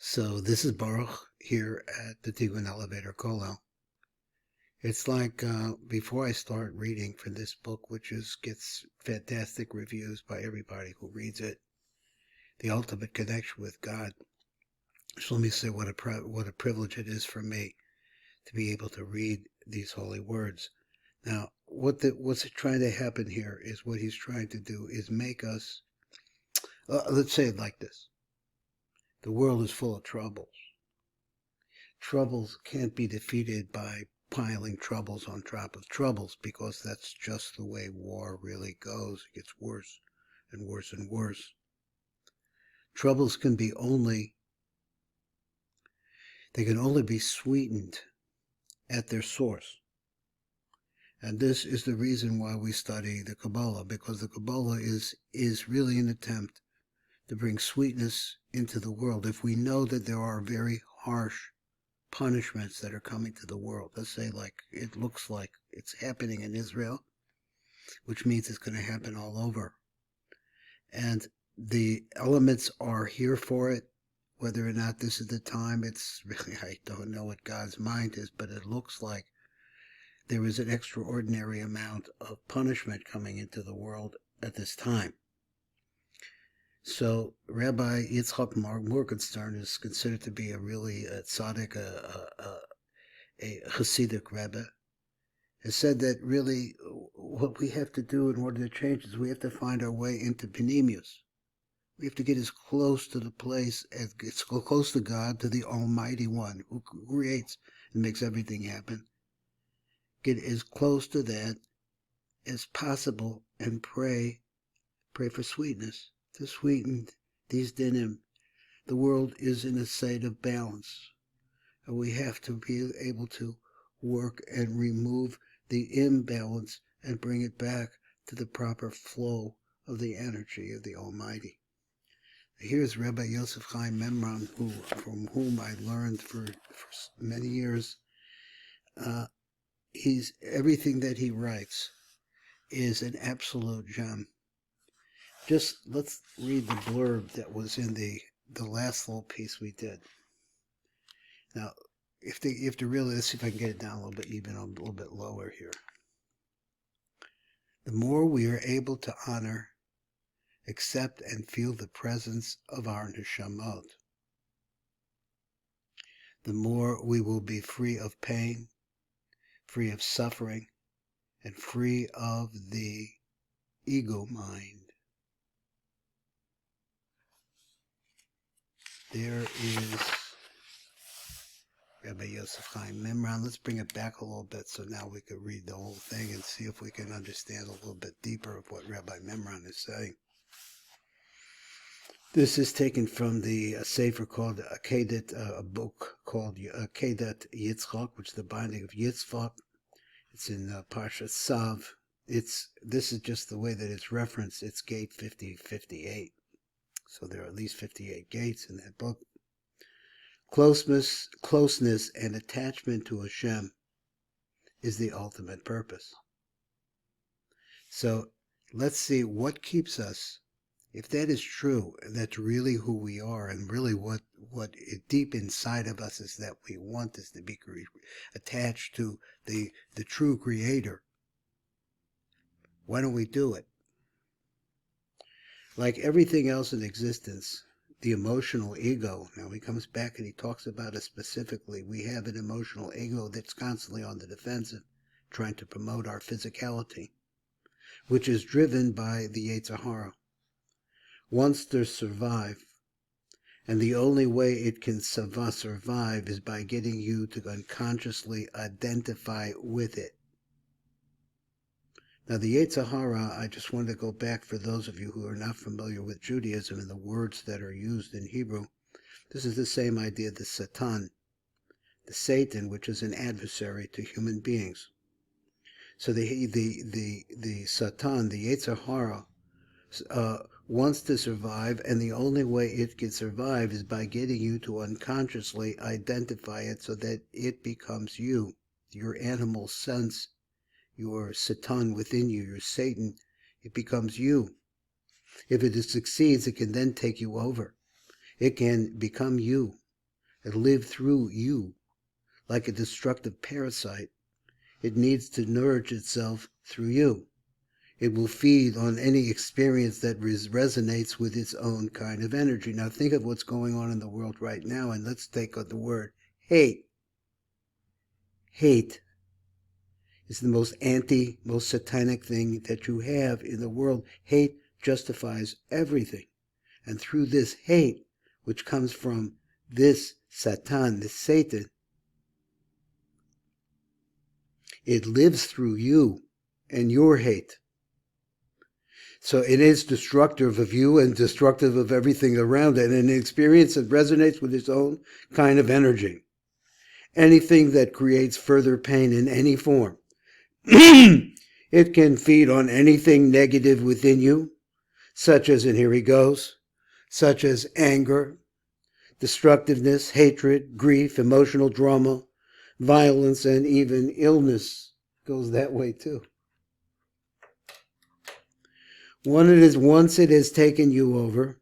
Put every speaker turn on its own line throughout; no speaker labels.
So this is Baruch here at the Tigun Elevator Kollel. It's like before I start reading for this book, which gets fantastic reviews by everybody who reads it, the ultimate connection with God. So let me say what a privilege it is for me to be able to read these holy words. Now, what's trying to happen here is what he's trying to do is make us. Let's say it like this: the world is full of troubles. Troubles can't be defeated by piling troubles on top of troubles, because that's just the way war really goes. It gets worse and worse and worse. Troubles can only be sweetened at their source. And this is the reason why we study the Kabbalah, because the Kabbalah is really an attempt to bring sweetness into the world. If we know that there are very harsh punishments that are coming to the world, let's say like it looks like it's happening in Israel, which means it's going to happen all over, and the elements are here for it. Whether or not this is the time, it's really, I don't know what God's mind is, but it looks like there is an extraordinary amount of punishment coming into the world at this time. So Rabbi Yitzchak Morgenstern is considered to be a really tzaddik, a Hasidic Rebbe, has said that really what we have to do in order to change is we have to find our way into Panemius. We have to get as close to the place, as close to God, to the Almighty One who creates and makes everything happen. Get as close to that as possible and pray for sweetness, to sweeten these dinim. The world is in a state of balance, and we have to be able to work and remove the imbalance and bring it back to the proper flow of the energy of the Almighty. Here's Rabbi Yosef Chaim Mimran, from whom I learned for many years. Everything that he writes is an absolute gem. Just let's read the blurb that was in the last little piece we did. Now, if to really, let's see if I can get it down a little bit, even a little bit lower here. The more we are able to honor, accept, and feel the presence of our neshamot, the more we will be free of pain, free of suffering, and free of the ego mind. There is Rabbi Yosef Chaim Mimran. Let's bring it back a little bit so now we can read the whole thing and see if we can understand a little bit deeper of what Rabbi Mimran is saying. This is taken from the sefer called Akedat, a book called Akedat Yitzchak, which is the binding of Yitzchak. It's in Parshat Sav. This is just the way that it's referenced. It's gate 5058. So there are at least 58 gates in that book. Closeness and attachment to Hashem is the ultimate purpose. So let's see what keeps us. If that is true, and that's really who we are, and really what deep inside of us is that we want is to be attached to the true Creator, why don't we do it? Like everything else in existence, the emotional ego, now he comes back and he talks about it specifically. We have an emotional ego that's constantly on the defensive, trying to promote our physicality, which is driven by the Yetzer Hara. Wants to survive, and the only way it can survive is by getting you to unconsciously identify with it. Now, the Yetzer Hara, I just wanted to go back for those of you who are not familiar with Judaism and the words that are used in Hebrew. This is the same idea, the Satan, the Satan, which is an adversary to human beings. So the Satan, the Yetzer Hara, wants to survive, and the only way it can survive is by getting you to unconsciously identify it so that it becomes you, your animal sense, your Satan within you, your Satan. It becomes you. If it succeeds, it can then take you over. It can become you. and live through you. Like a destructive parasite, it needs to nourish itself through you. It will feed on any experience that resonates with its own kind of energy. Now think of what's going on in the world right now, and let's take the word hate. Hate is the most most satanic thing that you have in the world. Hate justifies everything. And through this hate, which comes from this Satan, this Satan, it lives through you and your hate. So it is destructive of you and destructive of everything around it, and an experience that resonates with its own kind of energy. Anything that creates further pain in any form. It can feed on anything negative within you, such as, and here he goes, such as anger, destructiveness, hatred, grief, emotional drama, violence, and even illness goes that way too. Once it has taken you over,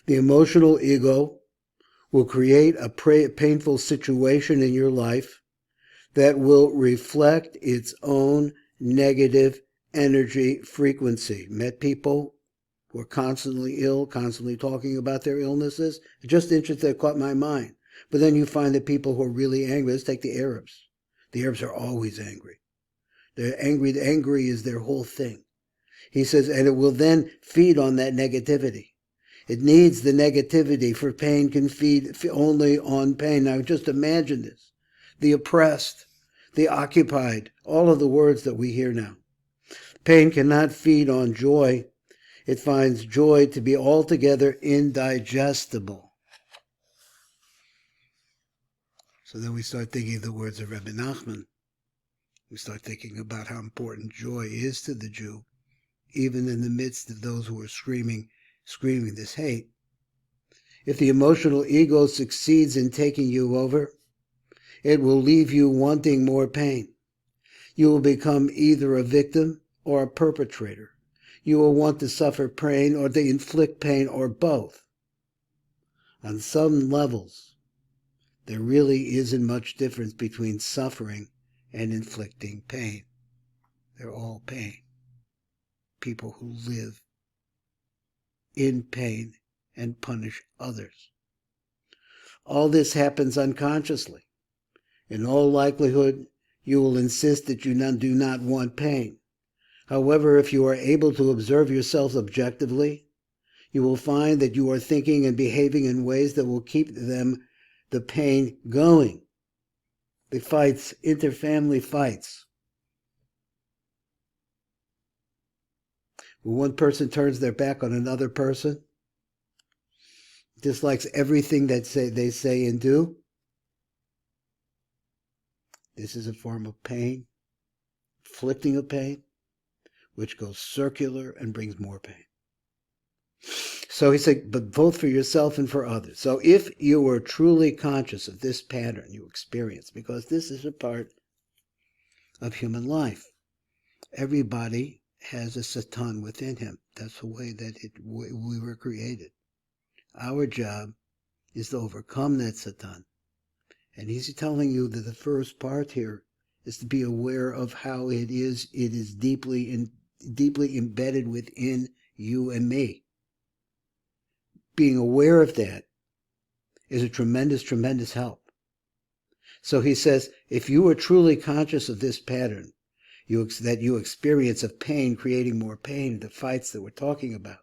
the emotional ego will create a painful situation in your life that will reflect its own negative energy frequency. Met people who are constantly ill, constantly talking about their illnesses. Just interesting, that caught my mind. But then you find the people who are really angry. Let's take the Arabs. The Arabs are always angry. They're angry. Angry is their whole thing. He says, and it will then feed on that negativity. It needs the negativity, for pain can feed only on pain. Now just imagine this. The oppressed, the occupied, all of the words that we hear now. Pain cannot feed on joy. It finds joy to be altogether indigestible. So then we start thinking of the words of Rebbe Nachman. We start thinking about how important joy is to the Jew, even in the midst of those who are screaming this hate. If the emotional ego succeeds in taking you over, it will leave you wanting more pain. You will become either a victim or a perpetrator. You will want to suffer pain or to inflict pain, or both. On some levels, there really isn't much difference between suffering and inflicting pain. They're all pain. People who live in pain and punish others. All this happens unconsciously. In all likelihood, you will insist that you do not want pain. However, if you are able to observe yourself objectively, you will find that you are thinking and behaving in ways that will keep the pain going. The fights, interfamily fights. When one person turns their back on another person, dislikes everything that they say and do, this is a form of pain, inflicting of pain, which goes circular and brings more pain. So he said, but both for yourself and for others. So if you were truly conscious of this pattern you experience, because this is a part of human life, everybody has a Satan within him. That's the way that we were created. Our job is to overcome that Satan. And he's telling you that the first part here is to be aware of how it is deeply embedded within you and me. Being aware of that is a tremendous, tremendous help. So he says, if you are truly conscious of this pattern, that you experience of pain creating more pain, the fights that we're talking about,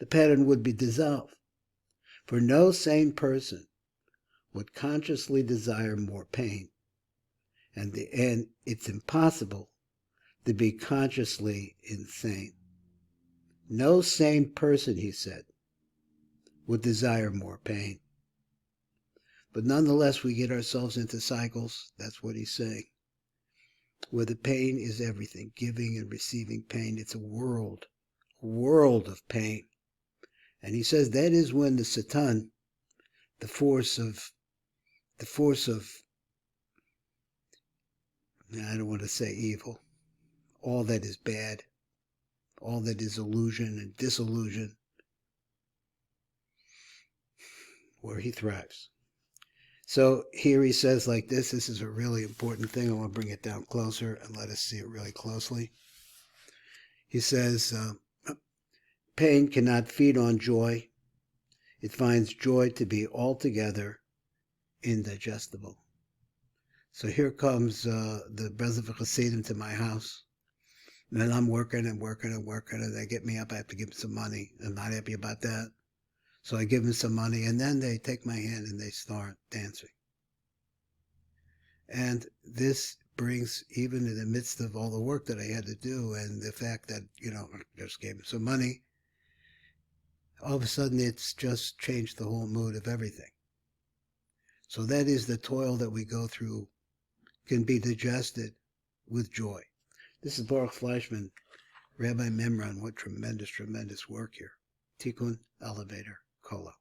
the pattern would be dissolved. For no sane person would consciously desire more pain. And it's impossible to be consciously insane. No sane person, he said, would desire more pain. But nonetheless, we get ourselves into cycles, that's what he's saying, where the pain is everything, giving and receiving pain. It's a world of pain. And he says that is when the Satan, the force of, I don't want to say evil, all that is bad, all that is illusion and disillusion, where he thrives. So here he says like this is a really important thing. I want to bring it down closer and let us see it really closely. He says, pain cannot feed on joy. It finds joy to be altogether indigestible. So here comes the brothers of Hasidim to my house. And then I'm working and working and working, and they get me up. I have to give them some money. I'm not happy about that. So I give them some money, and then they take my hand and they start dancing. And this brings, even in the midst of all the work that I had to do and the fact that, I just gave them some money, all of a sudden it's just changed the whole mood of everything. So that is the toil that we go through can be digested with joy. This is Baruch Fleischman, Rabbi Mimran. What tremendous, tremendous work here. Tikkun Elevator Kolo.